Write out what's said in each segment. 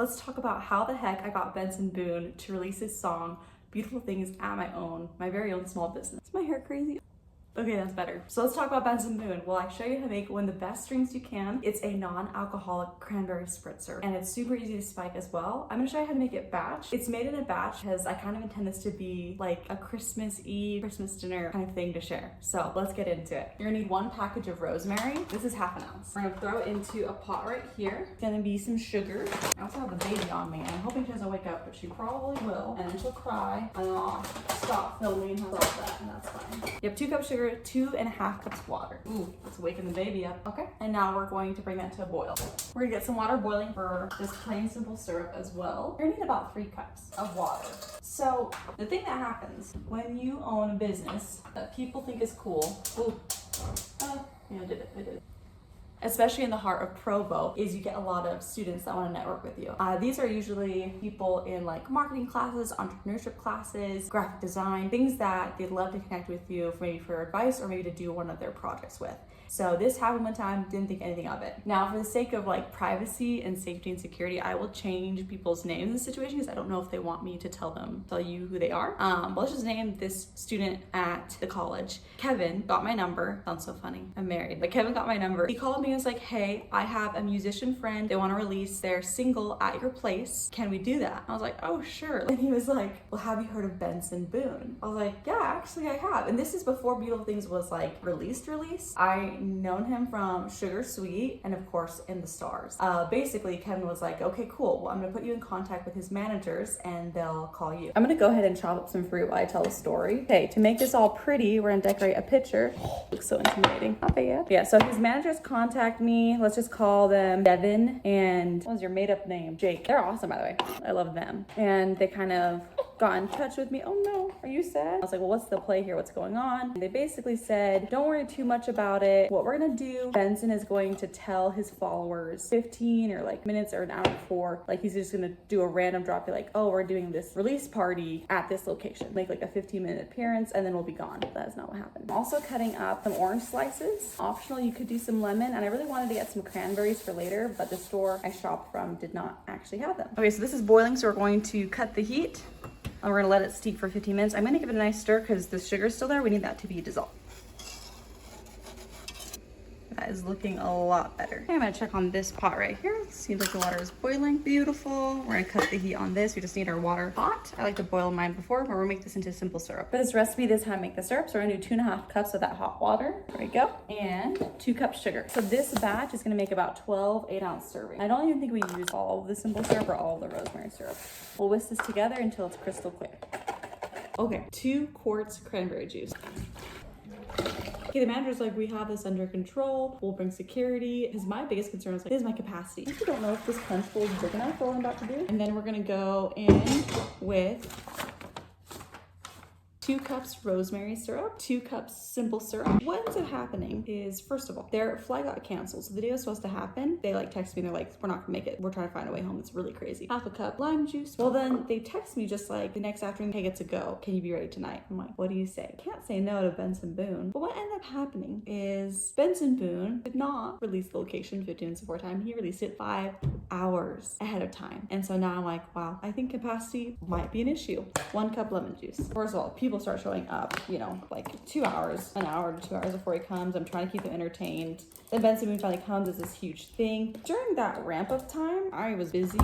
Let's talk about how the heck I got Benson Boone to release his song, Beautiful Things at my very own small business. Is my hair crazy? Okay, that's better. So let's talk about Benson Boone. Well, I show you how to make one of the best drinks you can. It's a non-alcoholic cranberry spritzer, and it's super easy to spike as well. I'm gonna show you how to make it batch. It's made in a batch because I kind of intend this to be like a Christmas Eve, Christmas dinner kind of thing to share. So let's get into it. You're gonna need 1 package of rosemary. This is ½ ounce. We're gonna throw it into a pot right here. It's gonna be some sugar. I also have the baby on me, and I'm hoping she doesn't wake up, but she probably will. And then she'll cry, and then I'll stop filming and all that, and that's fine. You have 2 cups sugar, 2½ cups water. Ooh, it's waking the baby up. Okay, and now we're going to bring that to a boil. We're gonna get some water boiling for this plain simple syrup as well. You're gonna need about 3 cups of water. So the thing that happens when you own a business that people think is cool, I did it. Especially in the heart of Provo, is you get a lot of students that want to network with you. These are usually people in like marketing classes, entrepreneurship classes, graphic design, things that they'd love to connect with you for maybe for advice or maybe to do one of their projects with. So this happened one time, didn't think anything of it. Now, for the sake of like privacy and safety and security, I will change people's names in this situation because I don't know if they want me to tell you who they are. But let's just name this student at the college. Kevin got my number. Sounds so funny. I'm married, but Kevin got my number. He called me and was like, hey, I have a musician friend. They want to release their single at your place. Can we do that? I was like, oh, sure. And he was like, well, have you heard of Benson Boone? I was like, yeah, actually I have. And this is before Beautiful Things was like released. I known him from Sugar Sweet and of course In the Stars. Basically Kevin was like, okay, cool. Well, I'm gonna put you in contact with his managers and they'll call you. I'm gonna go ahead and chop up some fruit while I tell the story. Okay, to make this all pretty, we're gonna decorate a picture. Looks so intimidating. Not bad. Yeah, so his managers contact me. Let's just call them Devin and what was your made up name? Jake. They're awesome, by the way. I love them. And they kind of got in touch with me. Oh no, are you sad? I was like, well, what's the play here? What's going on? And they basically said, don't worry too much about it. What we're gonna do, Benson is going to tell his followers 15 or like minutes or an hour before, like he's just gonna do a random drop, be like, oh, we're doing this release party at this location. Make like a 15-minute appearance and then we'll be gone. That is not what happened. I'm also cutting up some orange slices. Optional, you could do some lemon, and I really wanted to get some cranberries for later, but the store I shopped from did not actually have them. Okay, so this is boiling, so we're going to cut the heat. And we're gonna let it steep for 15 minutes. I'm gonna give it a nice stir because the sugar's still there. We need that to be dissolved. That is looking a lot better. Okay, I'm gonna check on this pot right here. Seems like the water is boiling. Beautiful. We're gonna cut the heat on this. We just need our water hot. I like to boil mine before, but we'll make this into simple syrup. For this recipe, this is how I make the syrup. So we're gonna do 2½ cups of that hot water. There we go. And 2 cups sugar. So this batch is gonna make about 12 8-ounce servings. I don't even think we use all of the simple syrup or all of the rosemary syrup. We'll whisk this together until it's crystal clear. Okay, 2 quarts cranberry juice. Okay, the manager's like, we have this under control. We'll bring security. Because my biggest concern is like, this is my capacity. I don't know if this punch bowl is big enough for what I'm about to do. And then we're gonna go in with 2 cups rosemary syrup, 2 cups simple syrup. What ends up happening is, first of all, their flight got canceled. So the day was supposed to happen. They like text me and they're like, we're not gonna make it. We're trying to find a way home. It's really crazy. ½ cup lime juice. Well, then they text me just like the next afternoon, hey, it's a go. Can you be ready tonight? I'm like, what do you say? Can't say no to Benson Boone. But what ended up happening is Benson Boone did not release the location 15 minutes before time. He released it 5 hours ahead of time. And so now I'm like, wow, I think capacity might be an issue. 1 cup lemon juice. First of all, people start showing up, you know, like 2 hours, an hour to 2 hours before he comes. I'm trying to keep them entertained. Then Benson Boone finally comes, it's this huge thing. During that ramp up time, I was busy.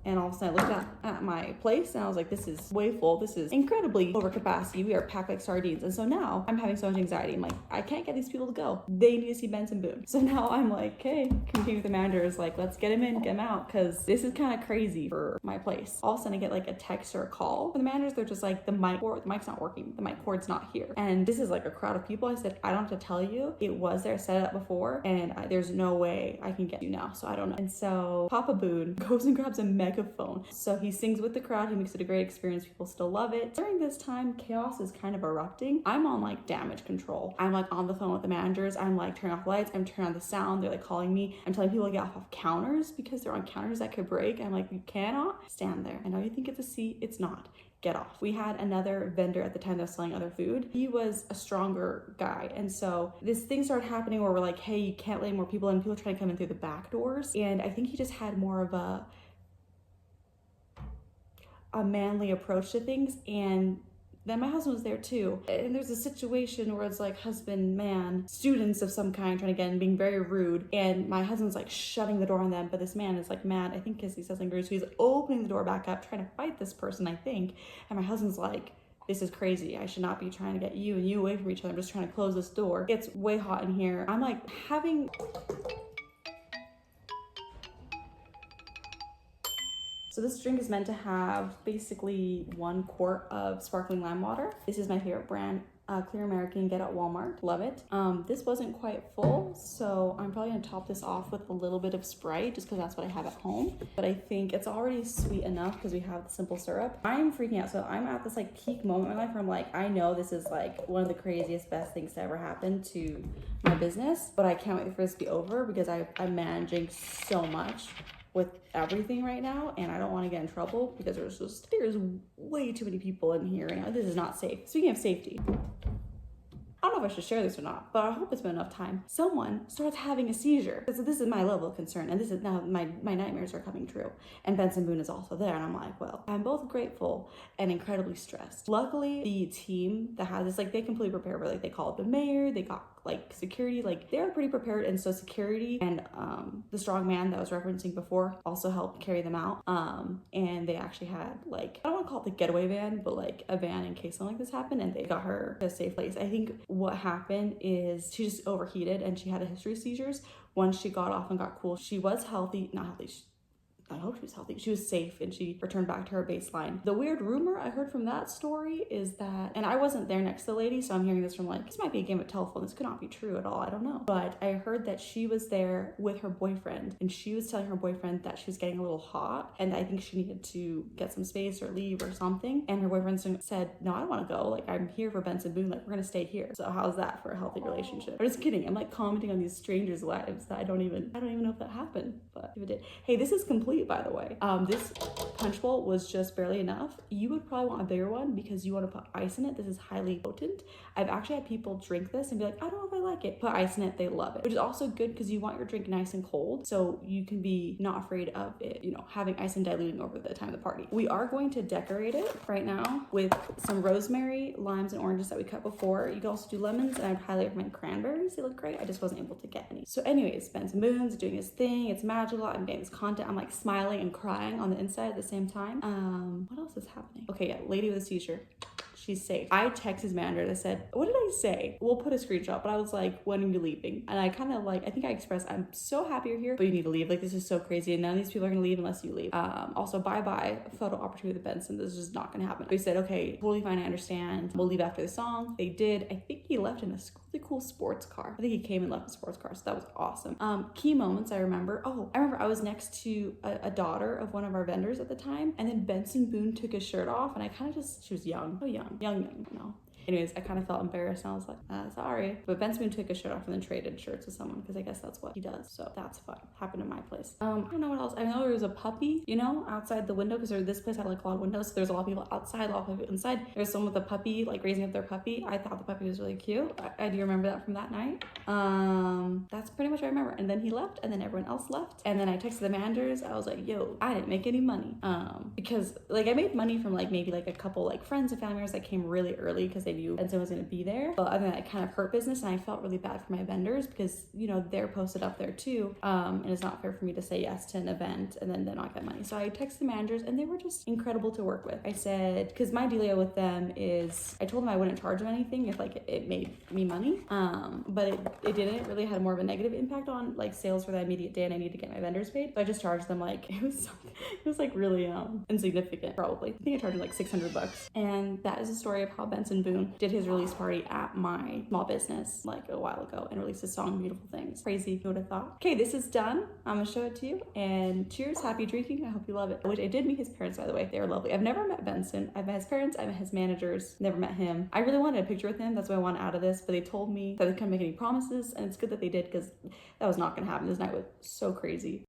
And all of a sudden I looked at my place and I was like, this is way full. This is incredibly over capacity. We are packed like sardines. And so now I'm having so much anxiety. I'm like, I can't get these people to go. They need to see Benson Boone. So now I'm like, okay, communicating with the managers, like, let's get him in, get him out. Cause this is kind of crazy for my place. All of a sudden I get like a text or a call from the managers. They're just like, the mic's not working. The mic cord's not here. And this is like a crowd of people. I said, I don't have to tell you. It was there set up before. And there's no way I can get you now. So I don't know. And so Papa Boone goes and grabs a megaphone. So he sings with the crowd. He makes it a great experience. People still love it. During this time, chaos is kind of erupting. I'm on like damage control. I'm like on the phone with the managers. I'm like turning off lights. I'm turning on the sound. They're like calling me. I'm telling people to get off of counters because they're on counters that could break. I'm like, you cannot stand there. I know you think it's a seat. It's not. Get off. We had another vendor at the time that was selling other food. He was a stronger guy. And so this thing started happening where we're like, hey, you can't let more people in. People are trying to come in through the back doors. And I think he just had more of a a manly approach to things. And then my husband was there too. And there's a situation where it's like husband, man, students of some kind trying to get in, being very rude. And my husband's like shutting the door on them. But this man is like mad, I think because he says something rude. So he's opening the door back up, trying to fight this person, I think. And my husband's like, this is crazy. I should not be trying to get you and you away from each other. I'm just trying to close this door. It's way hot in here. I'm like having... So this drink is meant to have basically 1 quart of sparkling lime water. This is my favorite brand, Clear American, get at Walmart, love it. This wasn't quite full, so I'm probably gonna top this off with a little bit of Sprite just because that's what I have at home. But I think it's already sweet enough because we have the simple syrup. I'm freaking out, so I'm at this like peak moment in my life where I'm like, I know this is like one of the craziest, best things to ever happen to my business, but I can't wait for this to be over because I'm managing so much with everything right now, and I don't want to get in trouble because there's way too many people in here and this is not safe. Speaking of safety, I don't know if I should share this or not, but I hope it's been enough time. Someone starts having a seizure. So this is my level of concern, and this is now my nightmares are coming true. And Benson Boone is also there, and I'm like, well, I'm both grateful and incredibly stressed. Luckily, the team that has this, like, they completely prepared. Like, they called the mayor, they got like security, like they're pretty prepared, and so security and the strong man that I was referencing before also helped carry them out. And they actually had like, I don't want to call it the getaway van, but like a van in case something like this happened, and they got her to a safe place. I think what happened is she just overheated and she had a history of seizures. Once she got off and got cool, she was healthy, not healthy, I hope she was healthy. She was safe and she returned back to her baseline. The weird rumor I heard from that story is that, and I wasn't there next to the lady, so I'm hearing this from like, this might be a game of telephone. This could not be true at all. I don't know. But I heard that she was there with her boyfriend, and she was telling her boyfriend that she was getting a little hot and I think she needed to get some space or leave or something. And her boyfriend said, no, I don't want to go. Like, I'm here for Benson Boone. Like, we're going to stay here. So how's that for a healthy relationship? I'm just kidding. I'm like commenting on these strangers' lives that I don't even know if that happened, but if it did. Hey, this is complete, by the way. This punch bowl was just barely enough. You would probably want a bigger one because you want to put ice in it. This is highly potent. I've actually had people drink this and be like, I don't know if I like it. Put ice in it, they love it. Which is also good because you want your drink nice and cold, so you can be not afraid of it, you know, having ice and diluting over the time of the party. We are going to decorate it right now with some rosemary, limes, and oranges that we cut before. You can also do lemons, and I'd highly recommend cranberries. They look great. I just wasn't able to get any. So anyways, Benson Boone's doing his thing. It's magical. I'm getting this content. I'm like smiling and crying on the inside at the same time. What else is happening? Okay, yeah, lady with a seizure. She's safe. I texted his manager and I said, what did I say? We'll put a screenshot, but I was like, when are you leaving? And I kind of like, I think I expressed, I'm so happy you're here, but you need to leave. Like, this is so crazy, and none of these people are gonna leave unless you leave. Also, bye-bye photo opportunity with Benson. This is just not gonna happen. We said, okay, totally fine, I understand. We'll leave after the song. They did. I think he left in a really cool sports car. I think he came and left in a sports car, so that was awesome. Key moments I remember. Oh, I remember I was next to a daughter of one of our vendors at the time, and then Benson Boone took his shirt off, and I kind of just, she was young, so young, you know. Anyways, I kind of felt embarrassed, and I was like, sorry. But Benson Boone took his shirt off and then traded shirts with someone, because I guess that's what he does. So that's fun. Happened in my place. I don't know what else. I know there was a puppy, you know, outside the window, because this place had like a lot of windows. So there's a lot of people outside, a lot of people inside. There's someone with a puppy, like raising up their puppy. I thought the puppy was really cute. I do remember that from that night. That's pretty much what I remember. And then he left, and then everyone else left. And then I texted the managers. I was like, yo, I didn't make any money. Because like I made money from like maybe like a couple like friends and family members that came really early because they knew Benson was going to be there. But other than that, it kind of hurt business, and I felt really bad for my vendors because, you know, they're posted up there too. And it's not fair for me to say yes to an event and then not get money. So I texted the managers, and they were just incredible to work with. I said, because my dealio with them is, I told them I wouldn't charge them anything if like it made me money. But it didn't. It really had more of a negative impact on like sales for that immediate day, and I needed to get my vendors paid. So I just charged them like, it was like really insignificant, probably. I think I charged them like $600. And that is the story of how Benson Boone did his release party at my small business like a while ago and released his song Beautiful Things. Crazy, who would have thought? Okay, this is done. I'm gonna show it to you, and cheers, happy drinking. I hope you love it. Which I did meet his parents, by the way. They were lovely. I've never met Benson. I've met his parents, I've met his managers, never met him. I really wanted a picture with him. That's what I wanted out of this, but they told me that they couldn't make any promises, and it's good that they did because that was not gonna happen. This night was so crazy.